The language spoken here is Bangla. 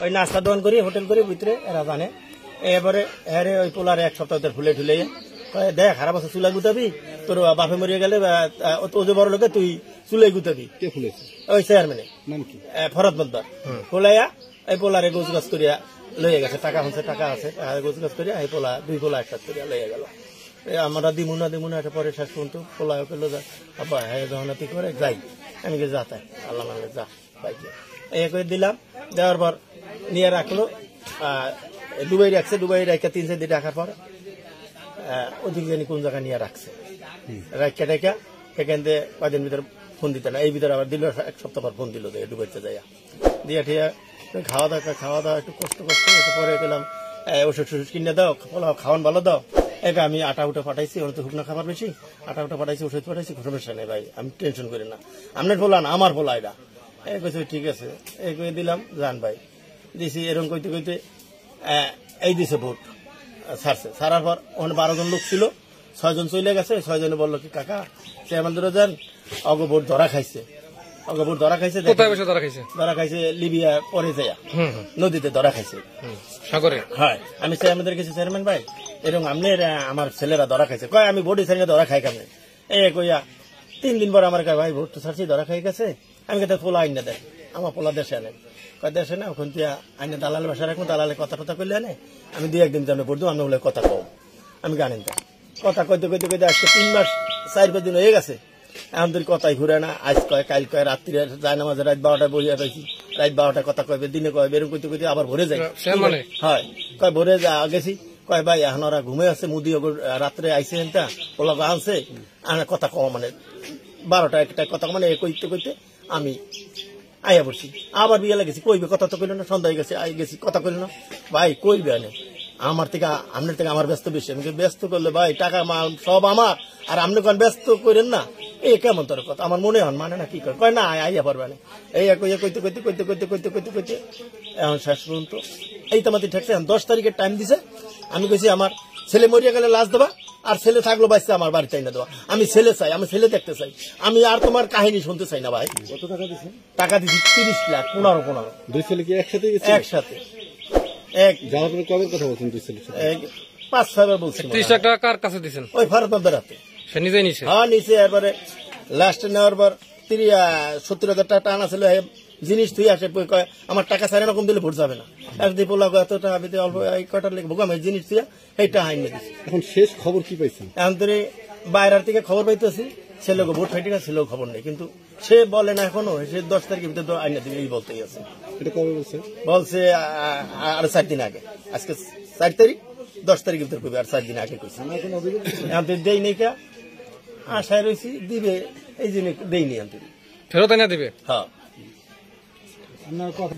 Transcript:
ওই নাস্তা দোকান করি হোটেল করি ভিতরে এরা জানে। এবারে হ্যাঁ ওই পোলার এক সপ্তাহ ফুলে ঠুলে দেখ খারাপ আছে চুলা গুতাবি তোর বাপে মরিয়ে গেলে ও যে বড় লোকে তুই চুলাই গুতাবি। ওই চেয়ারম্যানে ফরত মদ্দার পোলাইয়া এই পোলারে গোছ গাছ করিয়া লইয়া গেছে। টাকা হচ্ছে টাকা আছে গোছ গাছ করিয়া এই পোলা দুই পোলা একসাথ করিয়া লইয়া গেল। আমরা দিমুনা একটা পরে শেষ পর্যন্ত পোলা পেলো যা আব্বা হ্যাঁ যখন তুই করে যাই আমি যা তাই আল্লাহ মানে যা বাইকে এই করে দিলাম। দেওয়ার পর নিয়ে রাখলো দুবাই রাখছে। দুবাই রাখা 3-4 দিন রাখার পর ওদিকে জানি কোন জায়গায় নিয়ে রাখছে রাখা রেখা সেখান থেকে কদিন ভিতরে ফোন দিতে না। এই ভিতরে আবার দিল 1 সপ্তাহ পর ফোন দিল দুবাইতে যাইয়া দিয়া ঠিয়া খাওয়া দাওয়া একটু কষ্ট একটু পরে গেলাম ওষুধ কিনে দাও খাওয়ান ভালো দাও। এবার আমি আটা উঠে পাঠাইছি ওর তো শুকনো খাবার বেশি আটা উঠে পাঠাইছি ওষুধ পাঠাইছি সমস্যা নেই ভাই আমি টেনশন করি না আপনার বলা না আমার বলা এটা এই কইছে ঠিক আছে এই করে দিলাম যান ভাই দিছি। এরকম কইতে কইতে এই দিছে ভোট ছাড়ছে। ছাড়ার পর ওখানে 12 জন লোক ছিল 6 জন চলে গেছে। 6 জনে বললো কি কাকা চেয়ারম্যান যান অগ ভোট ধরা খাইছে ধরা খাইছে লিবিয়া পরে যায় নদীতে ধরা খাইছে সাগরে। হ্যাঁ আমি চেয়ারম্যানদের গেছি চেয়ারম্যান ভাই এরকম আপনি আমার ছেলেরা ধরা খাইছে কয় আমি ভোট ছাড়িয়ে ধরা খাই কেমন এ কইয়া 3 দিন পর আমার কয় ভাই ভোট তো ছাড়ছি ধরা খাই গেছে। আমি কে পোলা আইন না দেয় আমার পোলা দেশে আনে কয় দেশে না ওখান থেকে আইনে দালালে বাসা রাখুন দালালে কথা করলে আনে আমি 2-1 দিন পড়তো আমি বলে কথা কম আমি জানেন তা কথা কইতে আজকে 3 মাস 4-5 দিন হয়ে গেছে এখন তোর কথাই ঘুরে না। আজ কয় কাল কয় রাত্রিরে যায় না মাঝে রাত 12টায় বইয়া পাইছি রাত 12টায় কথা কইবে দিনে কয় এরকম কইতে আবার ভরে যায়। হয় কয় ভরে গেছি কয় ভাই এখন ওরা ঘুমে আছে মুদি রাত্রে আইসে এনটা ওলা আনছে কথা কম মানে 12টা 1টায় কথা মানে কইতে আমি আইয়া পড়ছি আবার বিয়ে লাগেছি কইবে কথা তো কইল না সন্ধ্যা হয়ে গেছে আই গেছি কথা কইল না ভাই কইবে আনে আমার থেকে আপনার থেকে আমার ব্যস্ত বেশি আমি ব্যস্ত করলে ভাই টাকা মাল সব আমার আর আপনি কোন ব্যস্ত করেন না এ কেমন তোর কথা আমার মনে হন মানে না কি কয় না আইয়া পারবে না এই কইতে এখন শেষ পর্যন্ত এই তোমাদের ঠেকছে 10 তারিখের টাইম দিছে। আমি কইছি আমার ছেলে মরিয়া গেলে লাশ দেবা আর ছেলে থাকলো বাচ্চা আমার বাড়ি চাই না দেওয়া আমি ছেলে চাই আমি ছেলে দেখতে চাই আমি আর তোমার কাহিনী শুনতে চাই না ভাই। কত টাকা দিছে? টাকা দিছি 30 লাখ 15 দুই ছেলে কি একসাথে গেছে? একসাথে যাওয়ার পরে কবে কথা বলছেন দুই ছেলে? 5-6 বার বলছি। 30 লাখ টাকা কার কাছে দিয়েছেন? ওই ফরত মদ্দার হাতে সে নিজেই নিছে। হ্যাঁ নিচে এরপরে লাস্টে নেওয়ার পর 70,000 টাকা টানা ছিল জিনিস তুই আসে আমার টাকা ছাড়া এরকম দিলে ভোট যাবে না একদিন পোলা এত টাকা দিতে অল্প কটার লেগে ভোগ আমি জিনিস তুই এইটা হাইন দিচ্ছি। এখন শেষ খবর কি পাইছেন? এখন তোর বাইরের থেকে খবর পাইতেছি ছেলেকে ভোট ফাইটে ছেলেও খবর নেই কিন্তু সে বলে না এখনো সে 10 তারিখের ভিতরে আইনা দিবে এই বলতেই আছে। এটা কবে বলছে? আর 4 দিন আগে আজকে 4 তারিখ 10 তারিখের ভিতরে কইবে আর 4 দিন আগে কইছে এখন দেই নেই কা আশায় রয়েছি দিবে এই জিনিস দেয়নি আনতে ফেরত এনে দিবে। হ্যাঁ আপনার কথা